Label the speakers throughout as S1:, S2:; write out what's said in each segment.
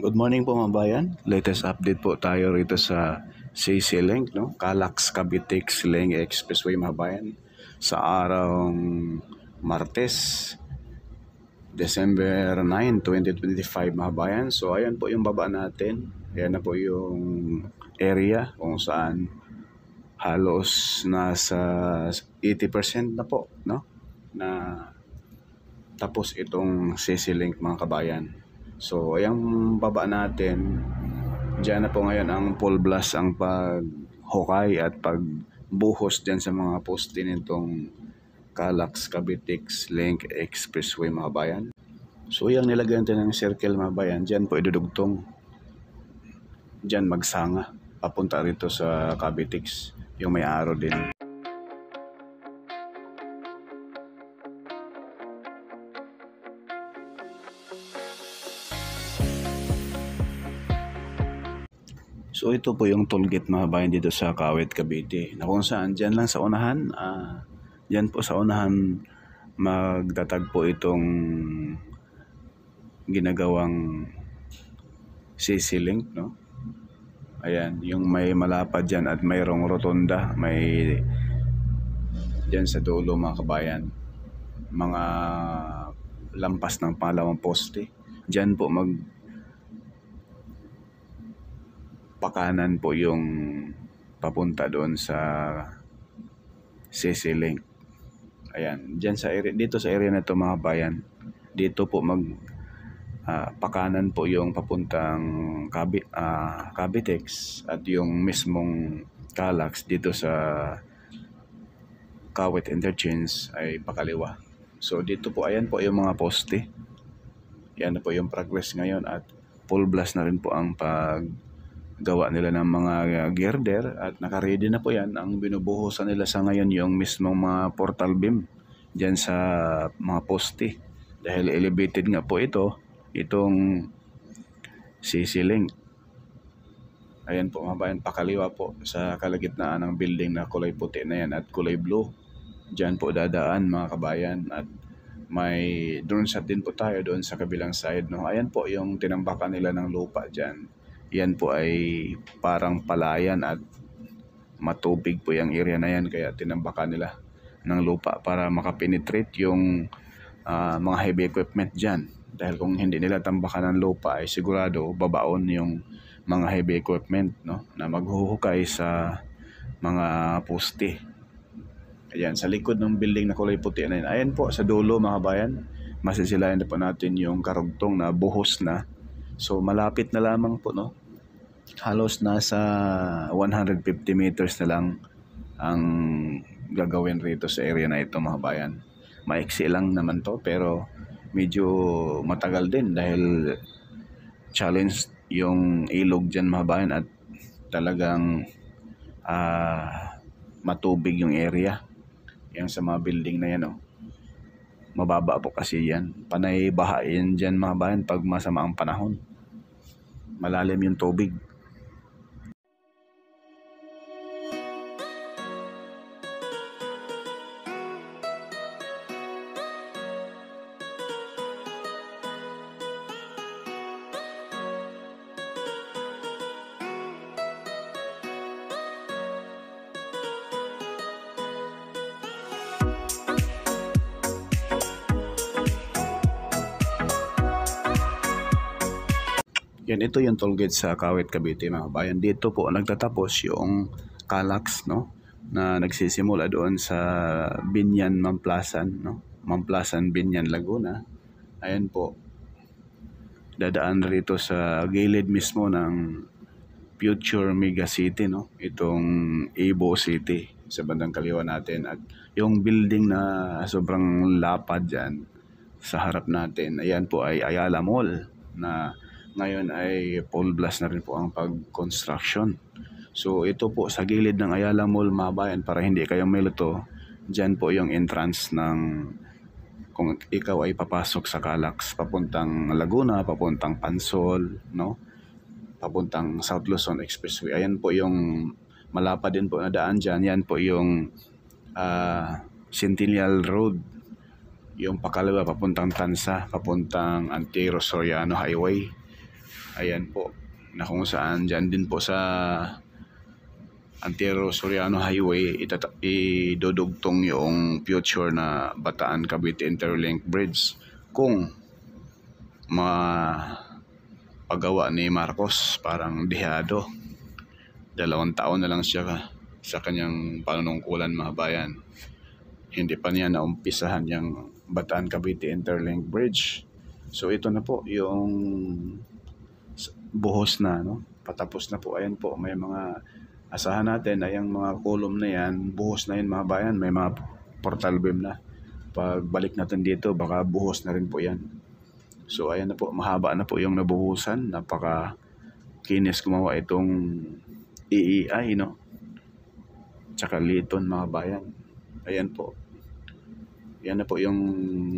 S1: Good morning po mga bayan. Latest update po tayo rito sa CC Link, no? Calax Cavite Link Expressway mga bayan. Sa araw Martes, December 9, 2025 mga bayan. So ayan po yung baba natin. Ayan na po yung area kung saan halos nasa 80% na po, no? Na tapos itong CC Link mga kabayan. So, ayang baba natin, dyan na po ngayon ang full blast ang paghukay at pagbuhos dyan sa mga poste nitong Calax Cavite Link Expressway mga bayan. So, yung nilagyan natin ng circle mga bayan, dyan po idudugtong. Dyan magsanga, papunta rito sa Cavite, yung may araw din. So ito po yung tollgate mga bayan dito sa Kawit, Cavite. Na kung saan dyan lang sa unahan, dyan po sa unahan magtatagpo itong ginagawang CC Link, no? Ayan, yung may malapad dyan at mayroong rotonda, may dyan sa dulo mga kabayan, mga lampas ng pangalawang poste. Dyan po pakanan po yung papunta doon sa CC Link. Ayan, diyan sa area, dito sa area na to mga bayan, dito po pakanan po yung papuntang Cavitex at yung mismong Calax dito sa Kawit Interchange ay pakaliwa. So dito po, ayan po yung mga poste. Yan na po yung progress ngayon at full blast na rin po ang gawa nila ng mga girder at nakaready na po yan. Ang binubuhusan nila sa ngayon yung mismong mga portal beam dyan sa mga poste dahil elevated nga po itong CC Link. Ayan po mga bayan, pakaliwa po sa kalagitnaan ng building na kulay puti na yan at kulay blue. Dyan po dadaan mga kabayan at may drone shot din po tayo doon sa kabilang side, no? Ayan po yung tinambakan nila ng lupa dyan. Yan po ay parang palayan at matubig po yung area na yan kaya tinambakan nila ng lupa para makapenetrate yung mga heavy equipment dyan. Dahil kung hindi nila tambakan ng lupa ay sigurado babaon yung mga heavy equipment, no, na maghuhukay sa mga poste. Ayan, sa likod ng building na kulay puti na yan. Ayan po sa dulo mga bayan, masisilayan na po natin yung karugtong na buhos na. So malapit na lamang po, no? Halos nasa 150 meters na lang ang gagawin rito sa area na ito mga bayan. Maiksi lang naman to pero medyo matagal din dahil challenge yung ilog dyan mga bayan at talagang matubig yung area. Yan sa mga building na yan, oh. Mababa po kasi yan. Panay bahain dyan mga bayan pag masama ang panahon. Malalim yung tubig. Yan, ito yung tollgate sa Kawit, Cavite mga bayan. Dito po nagtatapos yung Calax, no, na nagsisimula doon sa Binyan, Mamplasan, no, Mamplasan, Binyan, Laguna. Ayan po, dadaan rito sa gilid mismo ng Future Mega City, no, itong Ibo City sa bandang kaliwa natin. At yung building na sobrang lapad dyan sa harap natin, ayan po ay Ayala Mall na ngayon ay full blast na rin po ang pag-construction. So ito po sa gilid ng Ayala Mall mga bayan, para hindi kayo malito, dyan po yung entrance ng kung ikaw ay papasok sa Calax papuntang Laguna, papuntang Pansol, no, papuntang South Luzon Expressway. Ayan po yung malapad din po na daan dyan. Yan po yung Centennial Road, yung pakalawa papuntang Tansa, papuntang Antero Soriano Highway. Ayan po, na kung saan dyan din po sa Antero Soriano Highway idudugtong yung future na Bataan Cavite Interlink Bridge kung mapagawa ni Marcos. Parang dehado, 2 taon na lang siya sa kanyang panunungkulan, mga bayan. Hindi pa niya naumpisahan yung Bataan Cavite Interlink Bridge. So ito na po yung buhos na, no? Patapos na po. Ayan po, may mga asahan natin ay ang mga column na yan, buhos na yun, mga bayan. May mga portal beam na. Pagbalik natin dito, baka buhos na rin po yan. So ayan na po, mahaba na po yung nabuhusan. Napaka kinis gumawa itong EEI, no? Tsaka Liton, mga bayan. Ayan po. Yan na po yung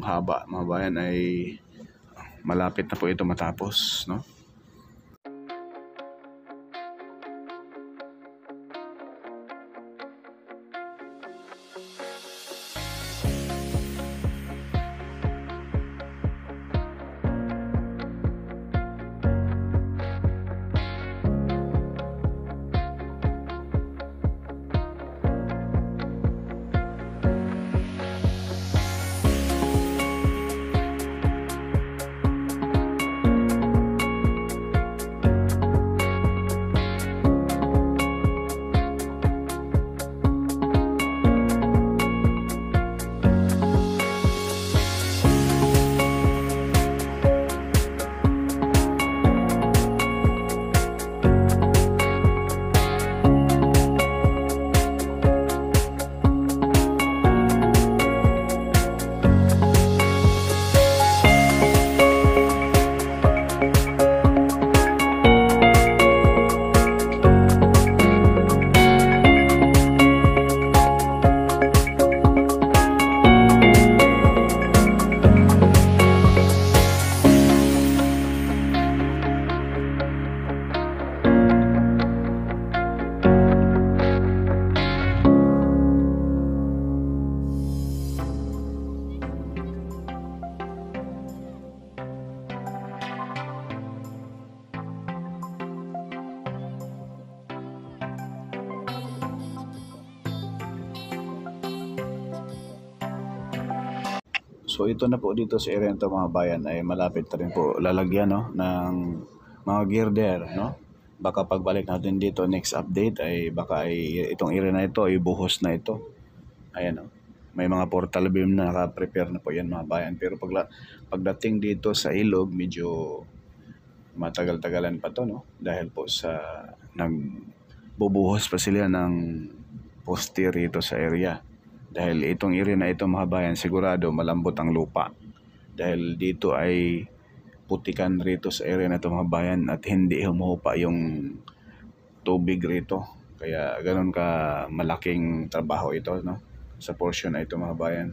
S1: haba, mga bayan, ay malapit na po ito matapos, no? So ito na po dito sa area nito, mga bayan, ay malapit na rin po lalagyan, no, ng mga girder, no? Baka pagbalik natin dito next update ay baka ay itong area na ito ay buhos na ito. Ayan, no? May mga portal beam na naka-prepare na po yan, mga bayan. Pero pagdating dito sa ilog, medyo matagal-tagalan pa to, no? Dahil po sa nagbubuhos pa sila ng poste rito sa area. Dahil itong area na ito, mga bayan, sigurado malambot ang lupa. Dahil dito ay putikan rito sa area na ito, mga bayan, at hindi humuhupa yung tubig rito. Kaya ganoon ka malaking trabaho ito, no? Sa portion na ito, mga bayan.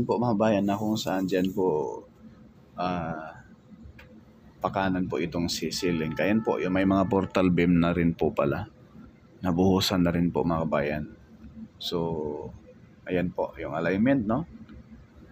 S1: rin po mga bayan na kung saan dyan po pakanan po itong ceiling. Kaya po, yung may mga portal beam na rin po pala. Nabuhusan na rin po mga bayan. So, ayan po yung alignment, no?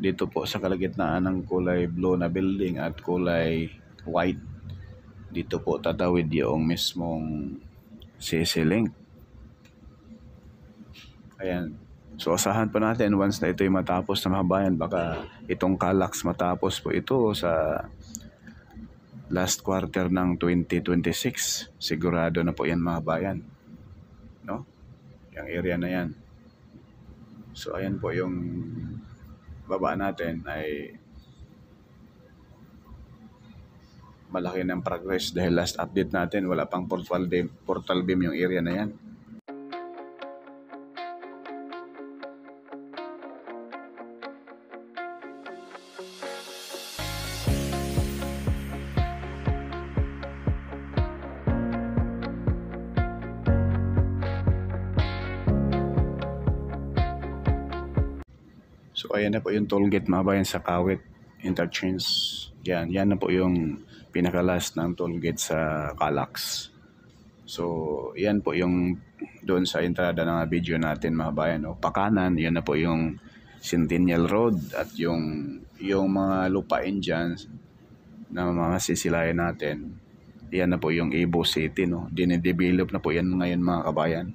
S1: Dito po sa kalagitnaan ng kulay blue na building at kulay white. Dito po tatawid yung mismong ceiling. Ayan. So, asahan po natin once na ito'y matapos na mga bayan, baka itong Calax matapos po ito sa last quarter ng 2026. Sigurado na po yan mga bayan. No? Yung area na yan. So, ayan po yung baba natin ay malaki ng progress dahil last update natin wala pang portal beam yung area na yan. So ayan na po yung toll gate mga bayan sa Kawit Interchange. Yan na po yung pinaka-last ng toll gate sa Calax. So yan po yung doon sa entrada ng video natin mga bayan. O, pakanan, yan na po yung Centennial Road at yung mga lupain dyan na mga sisilayan natin. Yan na po yung Ibo City. No? Dinidevelop na po yan ngayon mga kabayan.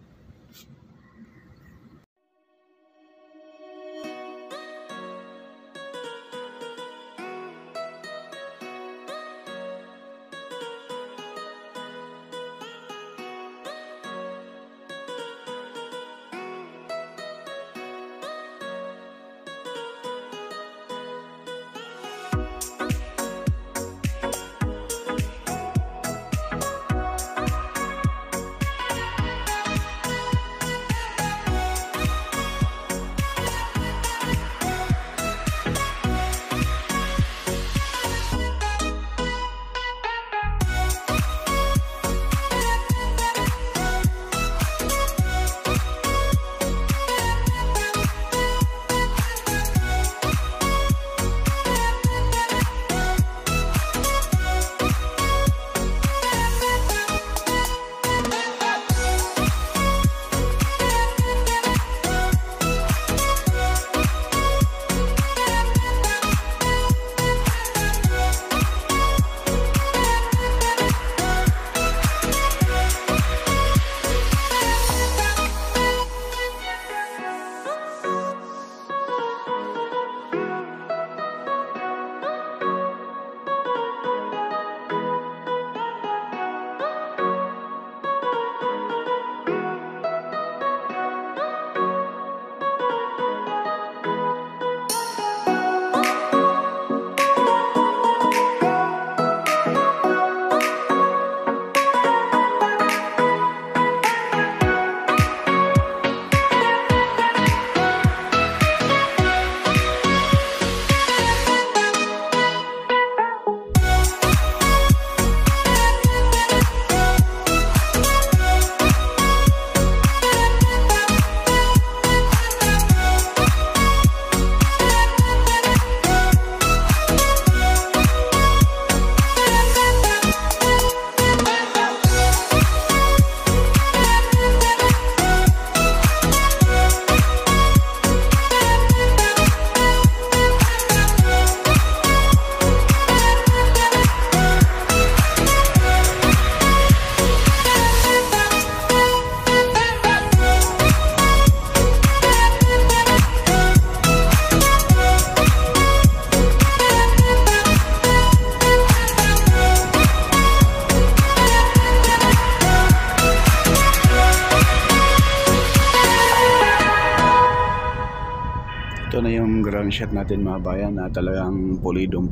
S1: Ito na yung ground shot natin mga bayan na talagang pulidong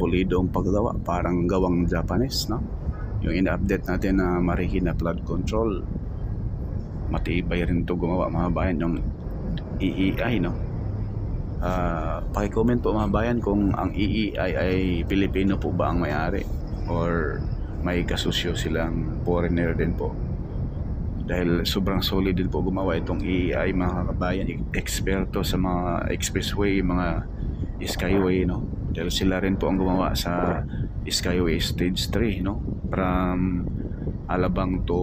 S1: paggawa, parang gawang Japanese, no? Yung in-update natin na Marikina flood control, matibay rin to gumawa mga bayan, yung EEI, no? Paki-comment po mga bayan kung ang EEI ay Pilipino po ba ang may-ari or may kasusyo silang foreigner din po. Dahil sobrang solid din po gumawa itong EEI mga kabayan, eksperto sa mga expressway, mga Skyway, no? Dahil sila rin po ang gumawa sa Skyway Stage 3, no? From Alabang to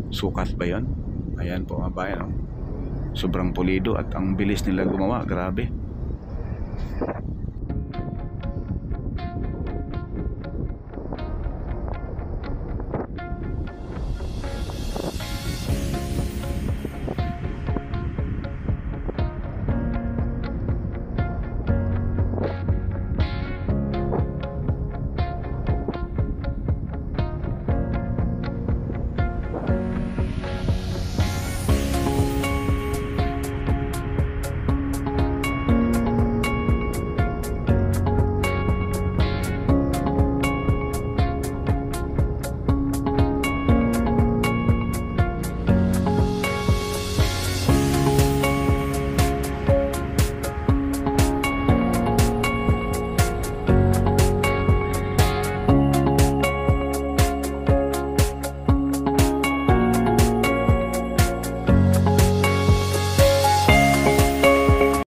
S1: Sukat ba yun? Ayan po mga bayan, no? Sobrang pulido at ang bilis nila gumawa, grabe.